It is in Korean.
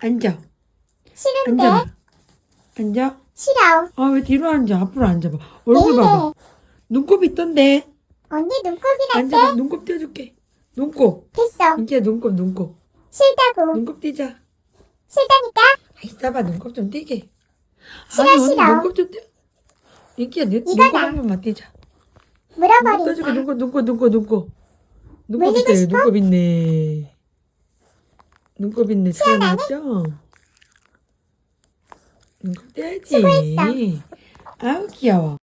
앉아. 싫은데. 앉아봐. 앉아. 싫어. 아, 왜 뒤로 앉아? 앞으로 앉아봐. 얼굴 봐봐. 눈곱 있던데. 언니 눈곱이란데. 앉아봐. 눈곱 떼줄게. 눈곱. 됐어. 인기야, 눈곱. 싫다고. 눈곱 떼자. 싫다니까. 아, 있어봐. 눈곱 좀 떼게. 싫어, 아니, 언니 싫어. 눈곱 좀 떼. 인기야, 눈곱 이거다. 한 번만 떼자. 눈곱 떼줄게. 물어버린다. 눈곱. 눈곱 물리고 있다. 싶어? 눈곱 있네. 눈곱 있네. 찾아놨죠? 눈곱 떼야지. 수고했어. 아우, 귀여워.